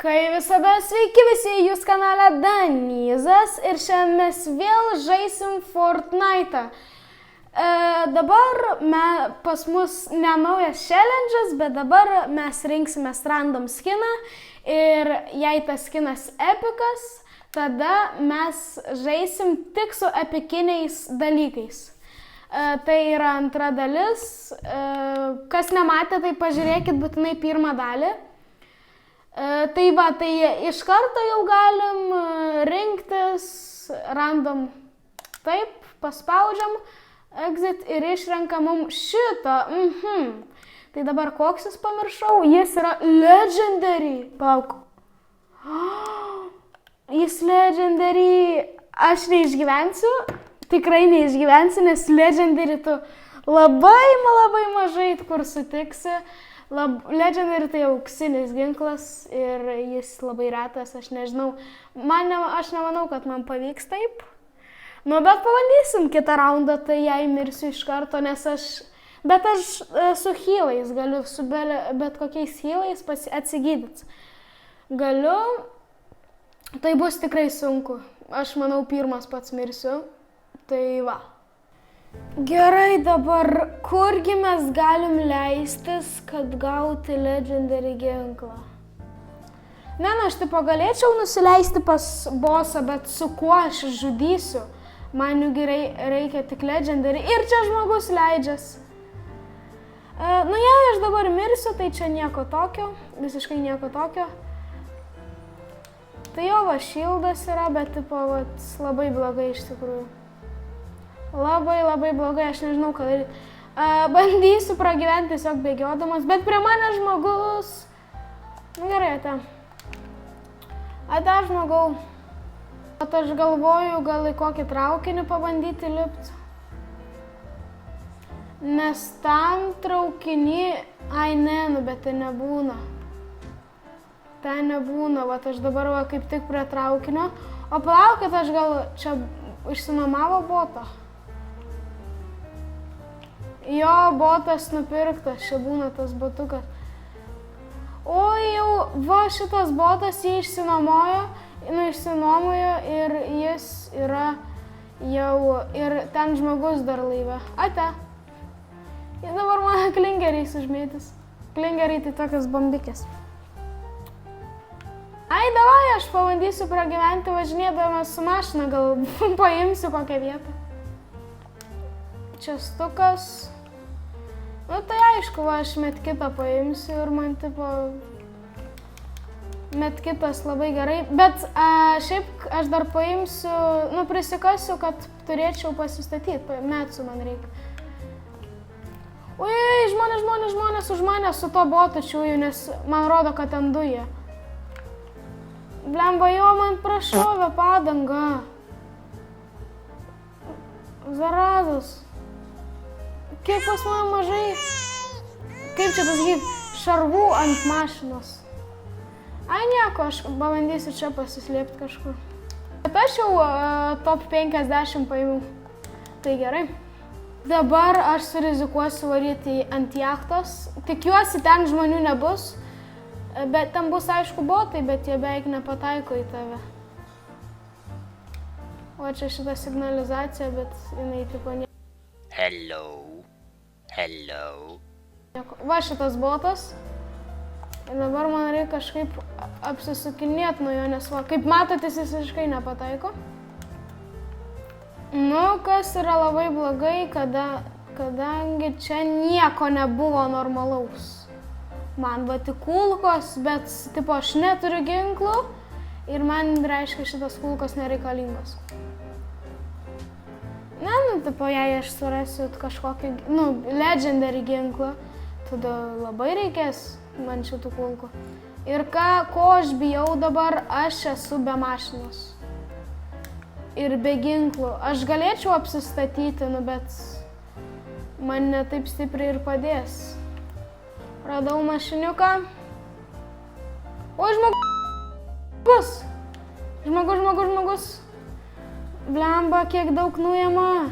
Kai visada sveiki visi, jūs kanale Danizas ir šiandien mes vėl žaisim Fortnite'ą. Dabar pas mus ne naujas challenge'as, bet dabar mes rinksime random skiną ir jei tas skinas epikas, tada mes žaisim tik su epikiniais dalykais. Tai yra antra dalis. Kas nematė, tai pažiūrėkit būtinai pirmą dalį. Tai iš karto jau galim rinktis random. Taip, paspaudžiam exit ir išrenkam mums šitą. Tai dabar koks jis pamiršau? Jis yra legendary. Palauk. Jis legendary. Aš neišgyvensiu. Tikrai neišgyvensiu, nes legendary tu labai mažai kur sutiksi. Legendary tai auksinis ginklas ir jis labai retas, aš nežinau. Aš nemanau, kad man pavyks taip. Bet pabandysim kitą raundą, tai jei mirsiu iš karto, nes Bet aš su healais galiu, su bet kokiais healais atsigydyti. Galiu. Tai bus tikrai sunku. Aš manau, pirmas pats mirsiu. Tai va. Gerai, dabar kurgi mes galim leistis, kad gauti legendary ginklą? Aš galėčiau nusileisti pas bossą, bet su kuo aš žudysiu? Man juk reikia tik legendary ir čia žmogus leidžias. Jei aš dabar mirsiu, tai čia nieko tokio, visiškai nieko tokio. Tai jo shieldas yra, bet labai blogai iš tikrųjų. Labai blogai, aš nežinau, ką daryti. Bandysiu pragyventi tiesiog bėgiodamas, bet prie mane žmogus. Gerai, ate. Ate, žmogau. Bet aš galvoju, gal į kokį traukinį pabandyti lipti. Nes tam traukinį, bet tai nebūna. Ten nebūna, aš dabar kaip tik prie traukinio. O palaukit, aš gal čia išsinuomavo botą. Jo, botas nupirktas, čia būna tas botukas. Šitas botas jį išsinuomojo ir jis yra jau, ir ten žmogus dar laive. Ate. Jis dabar man klingeriais užmėtis. Klingeriai tai tokios bombikės. Davai, aš pabandysiu pragyventi važinėdamas su mašina, gal paimsiu kokią vietą. Čia stukas. Tai aišku, aš medkitą paimsiu ir man medkitas labai gerai. Bet šiaip aš dar paimsiu, prisikasiu, kad turėčiau pasistatyti. Metsų man reikia. Žmonės už mane su to botu čiūju, nes man rodo, kad ten duja. Blemba, man prašovė padangą. Zarazas. Kiek pas man mažai, kaip čia pasakyti, šarvų ant mašinos. Nieko, aš pabandysiu čia pasislėpti kažkur. Bet aš jau top 50 paėmiau. Tai gerai. Dabar aš surizikuosiu varyti ant jachtos. Tikiuosi, ten žmonių nebus. Bet ten bus aišku botai, bet jie beveik nepataiko į tave. O čia šita signalizacija, bet jinai ne. Hello. Va šitas botas. Ir dabar man reikia kažkaip apsisukinėti nuo jo, nes kaip matote, jis visiškai nepataiko. Kas yra labai blogai, kadangi čia nieko nebuvo normalaus. Man tik kulkos, bet aš neturiu ginklų ir man reiškia šitas kulkos nereikalingos. Jei aš surasiu kažkokį, legendary ginklą, tada labai reikės man šitų kulkų. Ir ko aš bijau dabar, aš esu be mašinos. Ir be ginklų. Aš galėčiau apsistatyti, bet man netaip stipriai ir padės. Radau mašiniuką. Žmogus. Blemba, kiek daug nuėma.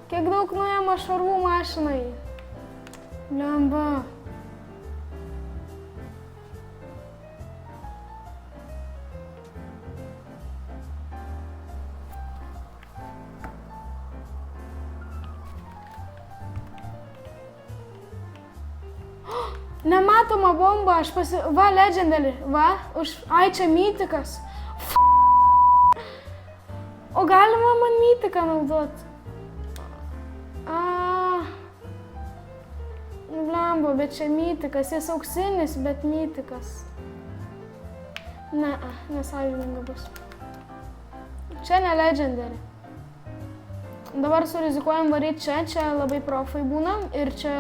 Šarvų mašinai. Blemba. Nematoma bomba, va, legendary, va, ai, čia mytikas. O galima man mytiką naudot? Blemba, bet čia mytikas, jis auksinis, bet mytikas. Ne, nesąžininga bus. Čia ne legendary. Dabar surizikuojam varyti čia labai profai būna. Ir čia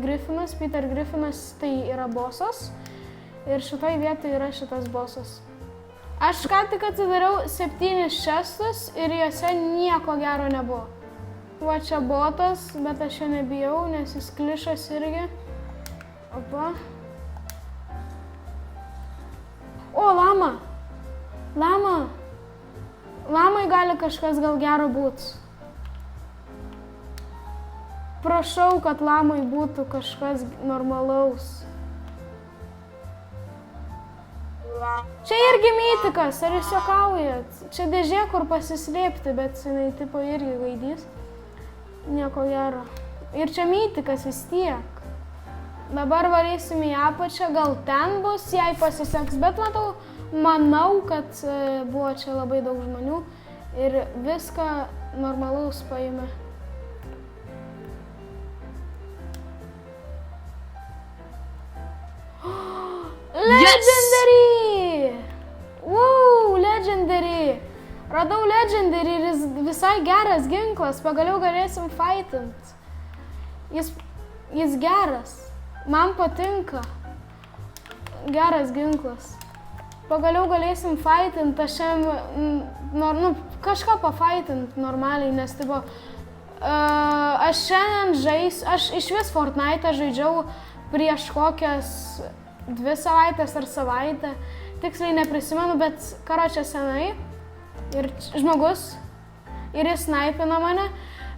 Griffinas, Peter Griffinas, tai yra bosas. Ir šitoj vietoj yra šitas bosas. Aš ką tik atsidariau 7 čestus ir juose nieko gero nebuvo. Va čia botas, bet aš jo nebijau, nes jis klišas irgi. Opa. O, lama. Lama. Lamai gali kažkas gal gero būt. Prašau, kad lamai būtų kažkas normalaus. Čia irgi mytikas, ar jūs juokaujat? Čia dėžė, kur pasislėpti, bet jinai tipo irgi gaidys. Nieko gero. Ir čia mytikas vis tiek. Dabar varysim į apačią, gal ten bus, jei pasiseks, bet manau, kad buvo čia labai daug žmonių ir viską normalaus paėmė. Legendary! Wow, legendary! Radau legendary ir visai geras ginklas, pagaliau galėsim fightint. Jis geras. Man patinka. Geras ginklas. Pagaliau galėsim fightint, aš kažką pafightint normaliai, nes tipo, aš šiandien aš iš vis Fortnite žaidžiau prieš kokias 2 savaitės ar savaitę. Tiksliai neprisimenu, bet karočią senai. Ir žmogus. Ir jis snaipina mane.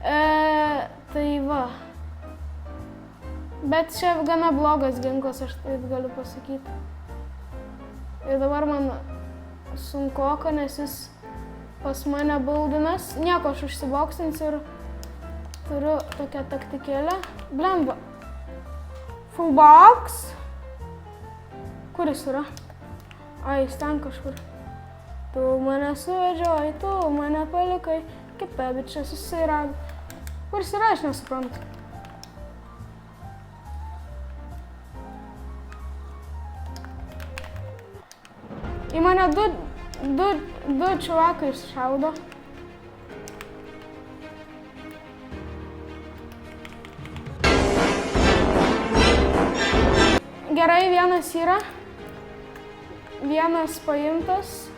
Tai va. Bet čia gana blogas ginklas, aš taip galiu pasakyti. Ir dabar man sunkoka, nes jis pas mane baldinas. Nieko, aš užsiboksinsiu ir turiu tokią taktikėlę. Blemba. Full box. Kur jis yra? Ai, jis ten kažkur. Tu mane suvedžiojai, tu mane palikai. Kita bičia susirado. Kur jis yra, aš nesuprantu. Į mane du čiuvakai šaudo. Gerai, vienas yra. Vienas paimtas.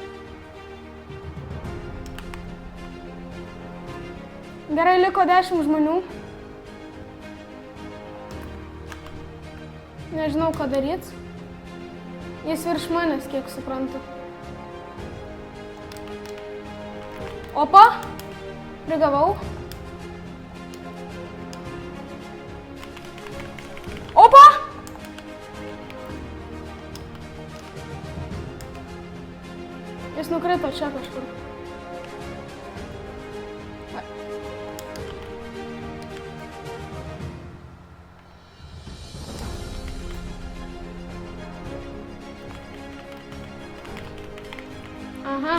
Gerai, liko 10 žmonių. Nežinau, ką daryt. Jis virš manęs, kiek suprantu. Opa! Prigavau. Opa! Jis nukrito čia kažkur. Aha.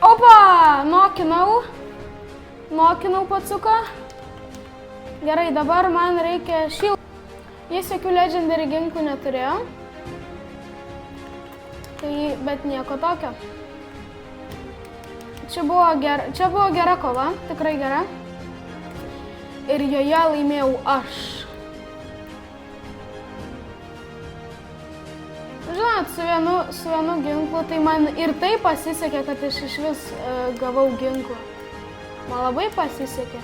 Opa! Nokinau pacuką. Gerai, dabar man reikia shield. Jis jokių legendary ginklų neturėjo. Bet nieko tokio. Čia buvo gera kova, tikrai gera. Ir joje laimėjau aš. Žinot, su vienu ginklu, tai man ir tai pasisekė, kad aš iš vis gavau ginklą. Man labai pasisekė.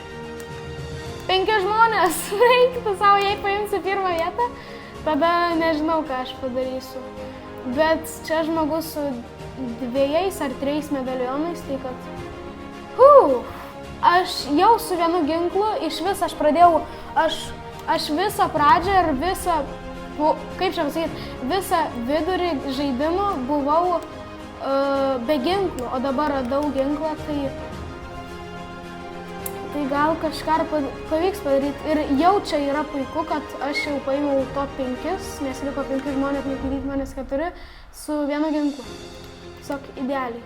5 žmonės, reiktų savo, jei paimsiu pirmą vietą, tada nežinau, ką aš padarysiu. Bet čia žmogus su 2 ar 3 medalionais, tai kad... Aš jau su vienu ginklu, iš vis aš pradėjau, aš visą pradžią ir visą kaip čia pasakyti, visą vidurį žaidimo buvau be ginklų, o dabar radau ginklą, tai gal kažką pavyks padaryti. Ir jau čia yra puiku, kad aš jau paėmiau top 5, nes liko 5 žmonės, nuklydyti manęs 4, su vienu ginklu. Tiesiog idealiai.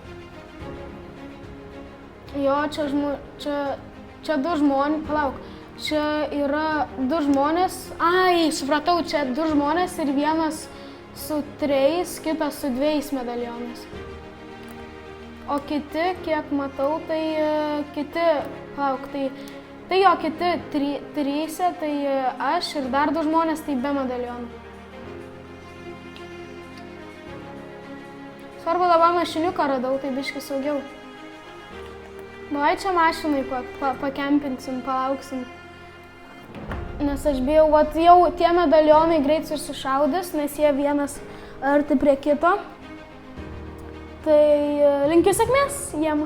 Jo, čia 2 žmonės, palauk, čia yra 2 žmonės, supratau, čia 2 žmonės ir vienas su 3, kitas su 2 medalionais. O kiti, kiek matau, tai kiti, palauk, tai jo, kiti 3, tai aš ir dar 2 žmonės, tai be medalionų. Svarbu dabar mašiniuką radau, tai biškai saugiau. Vai čia mašinai pakempinsim, palauksim. Nes aš bijau, jau tie medalionai greit susišaudys, nes jie vienas arti prie kito. Tai linkiu sėkmės jiem.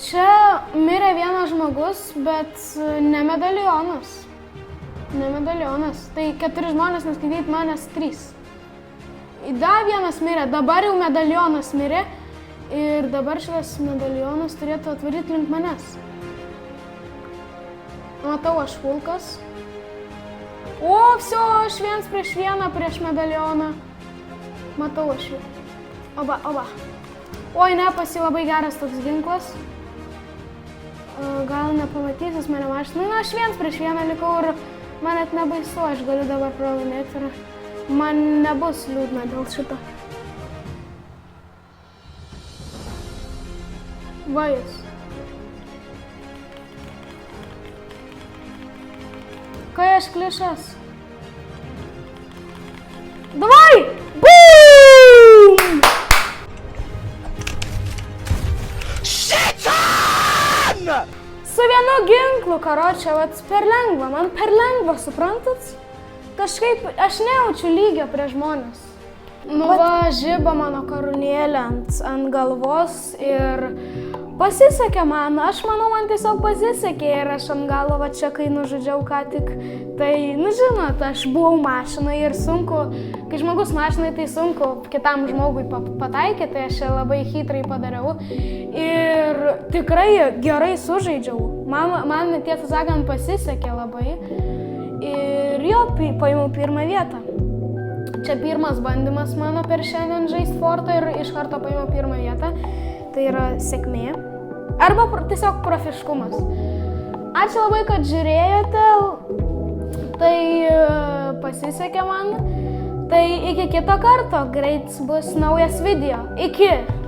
Čia mirė vienas žmogus, bet ne medalionas. Ne medalionas. Tai 4 žmonės, neskaityti manęs 3. Dar vienas mirė, dabar jau medalionas mirė. Ir dabar šitas medalionas turėtų atvaryti link manęs. Matau, aš pulkas. Vsio, aš 1 prieš medalioną. Matau aš jų. Oba. Oi, ne, pas jį labai geras toks ginklas. Gal nepamatysis mane mašinai. Na, aš 1 likau ir man net nebaisu, aš galiu dabar pralaimėti ir man nebus liūdna dėl šito. Va jis. Kai aš klišas. Davai! Boom! Šitan! Su vienu ginklu, karočią, per lengva, man per lengva, suprantat? Kažkaip aš nejaučiu lygio prie žmonės. Žiba mano karūnėlė ant galvos ir pasisekė man, aš manau, man tiesiog pasisekė ir aš ant galo va čia, kai nužudžiau ką tik, tai, žinot, aš buvau mašinai ir sunku, kai žmogus mašinai, tai sunku kitam žmogui pataikyti, tai aš labai hitrai padariau ir tikrai gerai sužaidžiau, man tiesą sakant pasisekė labai ir jo, paėmiau 1 vietą. Čia 1 bandymas mano per šiandien žaisti Fortą ir iš karto paėmiau 1 vietą. Tai yra sėkmė. Arba tiesiog profiškumas. Ačiū labai, kad žiūrėjote. Tai pasisekė man. Tai iki kito karto. Greit bus naujas video. Iki!